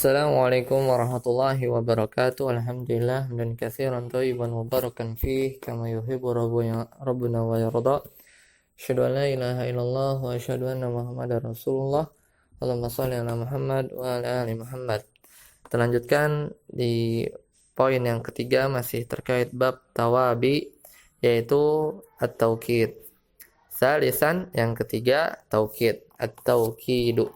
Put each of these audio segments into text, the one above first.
Assalamualaikum warahmatullahi wabarakatuh. Alhamdulillah dan katsiran thayyiban mubarakan fih kama yuhibbu rabbuna wa yarda. Asyhadu an la ilaha illallah wa asyhadu anna Muhammadar Rasulullah. Allahumma shalli ala Muhammad wa ala ali Muhammad. Kita lanjutkan di poin yang ketiga masih terkait bab tawabi, yaitu at-taukid. Salisan, yang ketiga taukid, at-taukidu.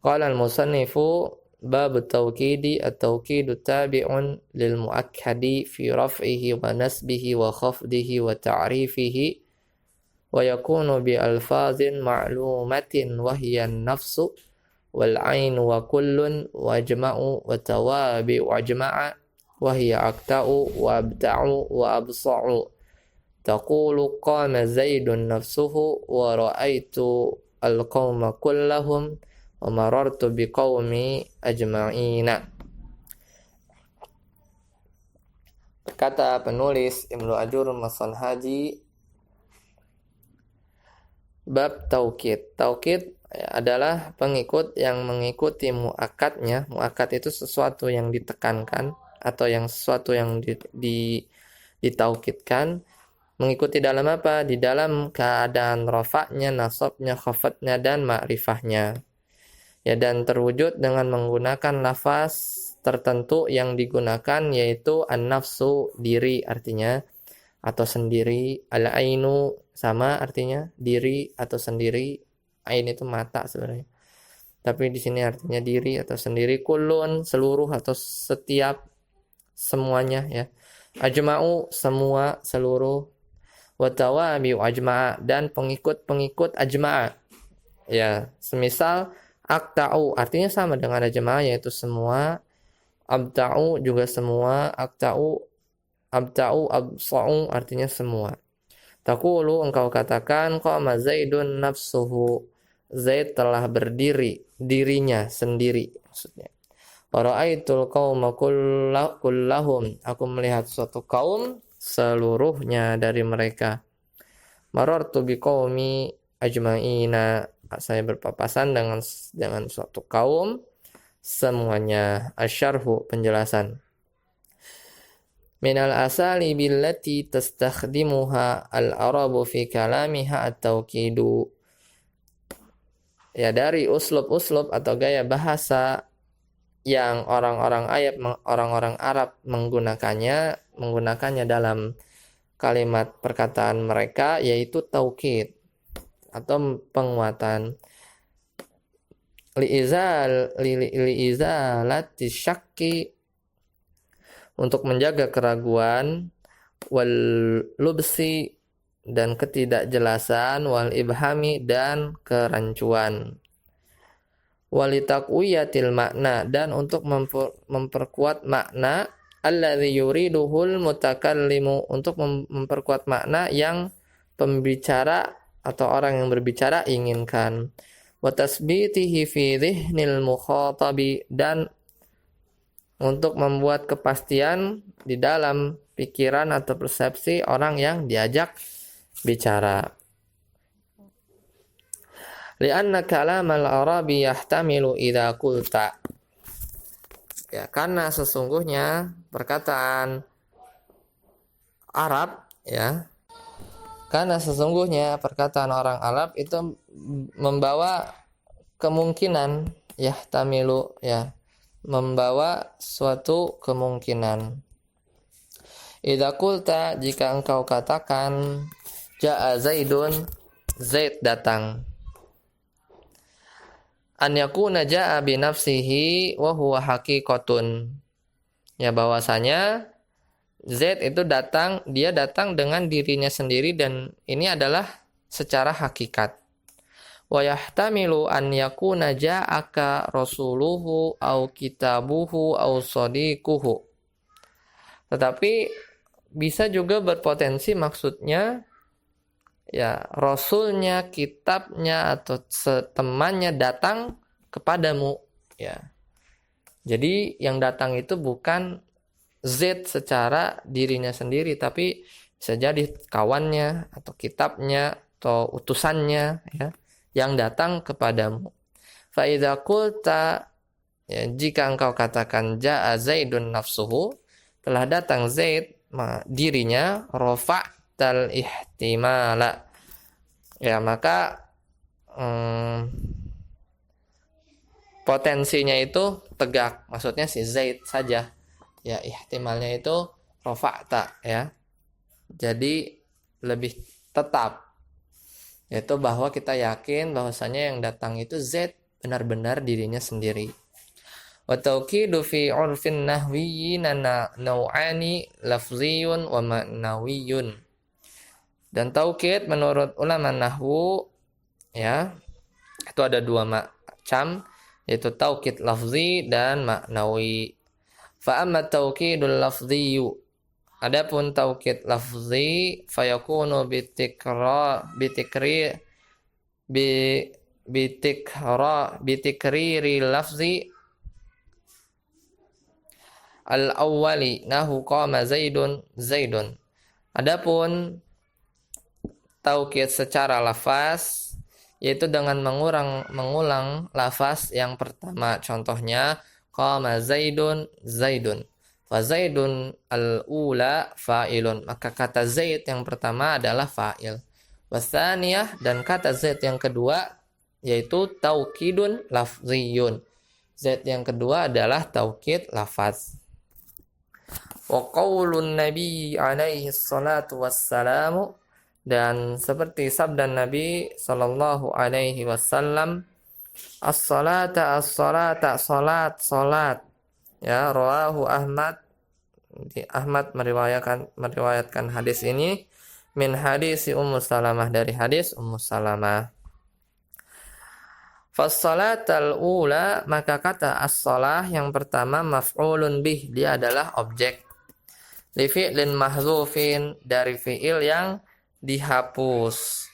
Qala al-musannifu bab at-tawkidi at-tawkidu tabi'un lil muakkadi fi raf'ihi wa nasbihi wa khafdihi wa ta'rifihi wa yakunu bi alfazin ma'lumatin wa hiya an-nafsu wal 'ainu wa kullun wa jama'u wa tawabi wa jama'a wa hiya akta'u wa abta'u wa absa'u taqulu qama zaidun nafsuhu wa ra'aitu al-qauma kullahum wa marartu biqaumi ajma'ina. Kata penulis Ibnu Ajur Mas-Sanhaji, bab taukid. Taukid adalah pengikut yang mengikuti muakkadnya. Muakkad itu sesuatu yang ditekankan atau yang sesuatu yang ditaukidkan. Mengikuti dalam apa? Di dalam keadaan rafa'nya, nasabnya, khafadnya, dan ma'rifahnya. Ya, dan terwujud dengan menggunakan lafaz tertentu yang digunakan, yaitu an-nafsu, diri artinya, atau sendiri. Al-ainu sama artinya diri atau sendiri. Ain itu mata sebenarnya, tapi di sini artinya diri atau sendiri. Kullun, seluruh atau setiap, semuanya ya. Ajma'u, semua, seluruh. Wa tawabi ajma'a, dan pengikut-pengikut ajma'a. Ya, semisal akta'u artinya sama dengan ajma'a, yaitu semua. Abta'u juga semua. Abta'u, absa'u artinya semua. Taqulu, engkau katakan, qama zaidun nafsuhu, Zaid telah berdiri, dirinya sendiri maksudnya. Wa ra'aitul qauma kullahum, aku melihat suatu kaum seluruhnya dari mereka. Marartu biqaumi ajma'ina, saya berpapasan dengan suatu kaum semuanya. Asyarhu, penjelasan. Minal asali billati tastakhdimuha al-arabu fi kalamiha at-tawkidu. Ya, dari uslub-uslub atau gaya bahasa yang orang-orang Arab menggunakannya dalam kalimat perkataan mereka, yaitu taukid atau penguatan. Liizalati syakki, untuk menjaga keraguan, wal lubsi, dan ketidakjelasan, wal ibhami, dan kerancuan, walitakwiyatil makna, dan untuk memperkuat makna, alladzi yuriduhul mutakallimu, untuk memperkuat makna yang pembicara atau orang yang berbicara inginkan. Wa tasbitihi fi dhihnil mukhatabi, dan untuk membuat kepastian di dalam pikiran atau persepsi orang yang diajak bicara. Lianna kalamal arabi yahtamilu idza qulta, ya, karena sesungguhnya perkataan Arab, ya, karena sesungguhnya perkataan orang Arab itu membawa kemungkinan, yahtamilu, ya, membawa suatu kemungkinan. Idza qulta, jika engkau katakan, ja'a Zaidun, Zaid datang. An yakuna ja'a bi nafsihi wa huwa haqiqatun, ya, bahwasanya Zaid itu dia datang dengan dirinya sendiri, dan ini adalah secara hakikat. Wa yahtamilu an yakuna ja'aka rasuluhu au kitabuhu au sadiquhu, tetapi bisa juga berpotensi maksudnya, ya, rasulnya, kitabnya, atau temannya datang kepadamu, ya. Jadi yang datang itu bukan Z secara dirinya sendiri, tapi bisa jadi kawannya atau kitabnya atau utusannya, ya, yang datang kepadamu. Fa idza qulta Ya, jika engkau katakan ja'a Zaidun nafsuhu, telah datang Zaid dirinya, rafa'tal ihtimala. Ya, maka potensinya itu tegak, maksudnya si Zaid saja. Ya, ihtimalnya itu rafa'ta, ya. Jadi lebih tetap, yaitu bahwa kita yakin bahwasanya yang datang itu Zaid benar-benar dirinya sendiri. Wa tauqidu fi 'urfin nahwiyyin nau'ani lafziyun wa ma'nawiyyun. Dan taukid menurut ulama nahwu, ya, itu ada dua macam, yaitu taukid lafzi dan maknawi. Fa amma taukidul lafziyu, adapun taukid lafzi, fayakunu bitikriri lafzi al-awwali nahu qama zaidun. Adapun taukid secara lafaz, yaitu dengan mengulang lafaz yang pertama. Contohnya qama zaidun. Fa zaidun al-ula fa'ilun. Maka kata zaid yang pertama adalah fa'il. Wasaniyah, dan kata zaid yang kedua yaitu taukidun lafziyun. Zaid yang kedua adalah taukid lafaz. Wa qaulun nabi alaihi salatu wassalamu, dan seperti sabda Nabi sallallahu alaihi wasallam, as-salata salat. Ya, rawahu Ahmad. Ahmad meriwayatkan hadis ini min hadis Ummu Salamah, dari hadis Ummu Salamah. Fas-salatal ula, maka kata as-salah yang pertama maf'ulun bih, dia adalah objek. Li fi'lin mahzufin, dari fi'il yang dihapus,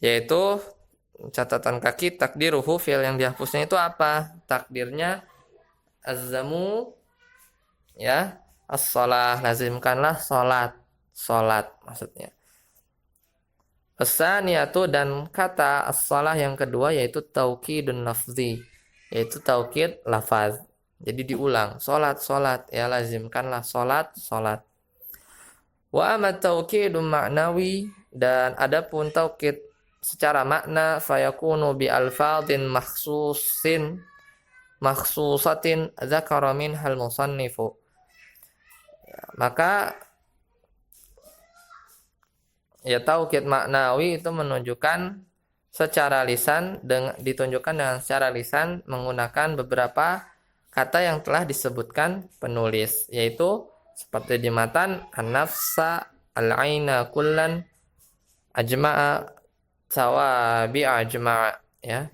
yaitu catatan kaki takdiruhu, fi'il yang dihapusnya itu apa? Takdirnya azzamu, ya, as-salah, lazimkanlah salat maksudnya. As-saniyatu, dan kata as-salah yang kedua yaitu taukidun lafzi, yaitu taukid lafaz. Jadi diulang, salat, ya, lazimkanlah salat. Wa amma taukidun ma'nawi, dan adapun taukid secara makna, fayakunu bi alfadhin makhsusatin dzakara minhal musannifu. Maka ya, taukid maknawi itu menunjukkan secara lisan, ditunjukkan dengan secara lisan menggunakan beberapa kata yang telah disebutkan penulis, yaitu seperti di matan an-nafsa, al-aina kullan, ajma'a, sawabi ajma'a, ya,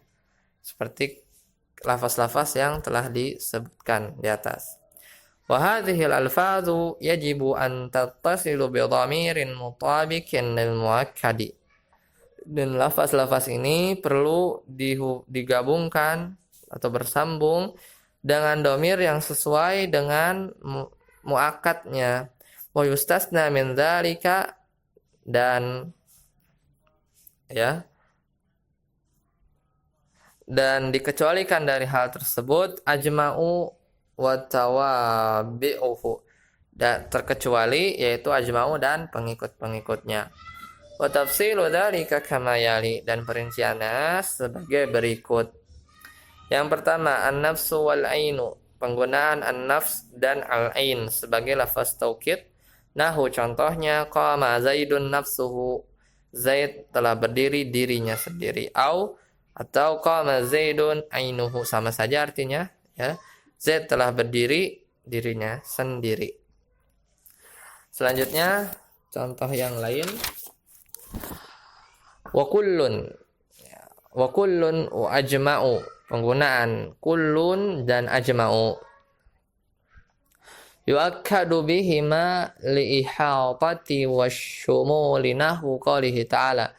seperti lafaz-lafaz yang telah disebutkan di atas. Wa hadhihi al-alfazu yajibu an tattasilu bi dhamirin mutabiqin lil muakkadi. Dan lafaz-lafaz ini perlu digabungkan atau bersambung dengan dhamir yang sesuai dengan muakkadnya. Wa yustasna min dzalika, dan ya, dan dikecualikan dari hal tersebut ajma'u wa tawabi'uhu, dan terkecuali yaitu ajma'u dan pengikut-pengikutnya. Wa tafsilu dzalika kama yali, dan perinciannya sebagai berikut. Yang pertama, an-nafsu wal ainu, penggunaan an-nafs dan al-ain sebagai lafaz taukid. Nahu, contohnya, qama zaidun nafsuhu, Zaid telah berdiri dirinya sendiri. Atau qama zaidun ainuhu, sama saja artinya, ya, Zaid telah berdiri dirinya sendiri. Selanjutnya contoh yang lain, wa kullun wa ajma'u, penggunaan kullun dan ajma'u. Yu'akkadu bihima li'ihatati wasyumuli nahu qalihi ta'ala.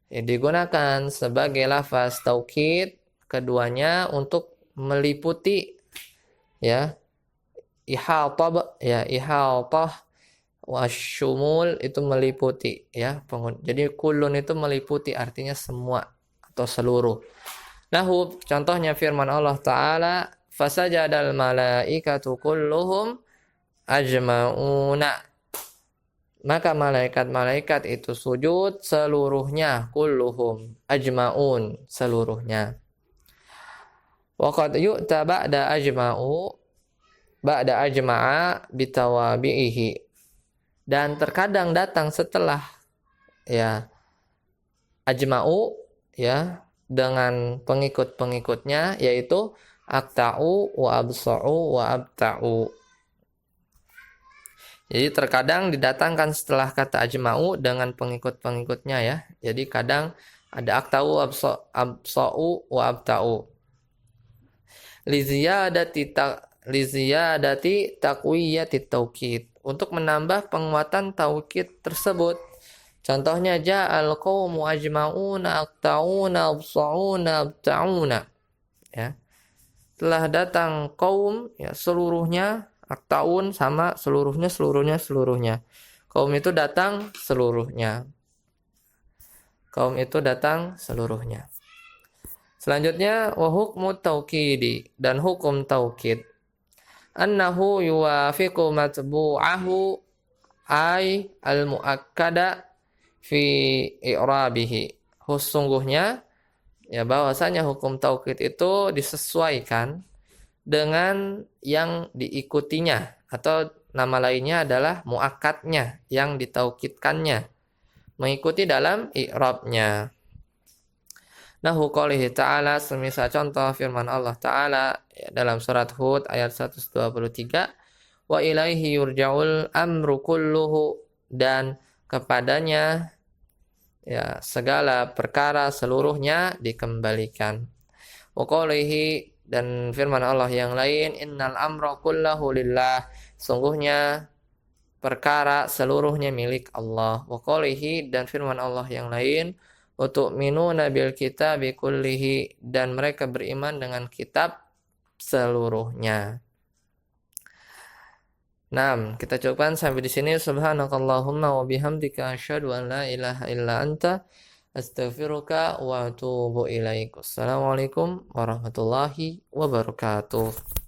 Digunakan sebagai lafaz taukid keduanya untuk meliputi, ya, ihatah, ya, ihatah, wasyumul itu meliputi, ya. Jadi kullun itu meliputi, artinya semua atau seluruh. Nahu, contohnya firman Allah Ta'ala, fasajadal malaikatu kulluhum ajma'una. Maka malaikat-malaikat itu sujud seluruhnya, kulluhum, ajma'un, seluruhnya. Wa qad yu'ta ba'da ajma'a bitawabi'ihi. Dan terkadang datang setelah ya ajma'u ya dengan pengikut-pengikutnya, yaitu aqta'u wa absa'u wa abta'u. Jadi terkadang didatangkan setelah kata ajma'u dengan pengikut-pengikutnya ya. Jadi kadang ada aqta'u, absa'u, wa abta'u. Liziyadati taqwiyati taukid. Untuk menambah penguatan taukid tersebut. Contohnya ja'al qawmu ajma'una aqta'una absa'una abta'una. Ya. Telah datang kaum ya seluruhnya, aqta'un sama seluruhnya. Kaum itu datang seluruhnya. Selanjutnya wa hukmu taukidi, dan hukum taukid. Annahu yuwafiqu matbu'ahu ay al-muakkada fi i'rabihi. Sesungguhnya ya bahwasanya hukum taukid itu disesuaikan dengan yang diikutinya, atau nama lainnya adalah muakkadnya, yang ditaukidkannya, mengikuti dalam i'rabnya. Nahu qoulihi ta'ala, semisal contoh firman Allah Ta'ala ya, dalam surat Hud ayat 123, wa ilaihi yurja'ul amru kulluhu, dan kepadanya ya segala perkara seluruhnya dikembalikan. Wa qoulihi, dan firman Allah yang lain, innal amra kullahu lillah, sungguhnya perkara seluruhnya milik Allah. Wa qoulihi, dan firman Allah yang lain, wa tu'minuna bil kitabi kullihi, dan mereka beriman dengan kitab seluruhnya. Nah, kita cukupkan sampai di sini. Subhanakallahumma wa bihamdika asyhadu an la ilaha illa anta astaghfiruka wa atubu ilaik. Assalamualaikum warahmatullahi wabarakatuh.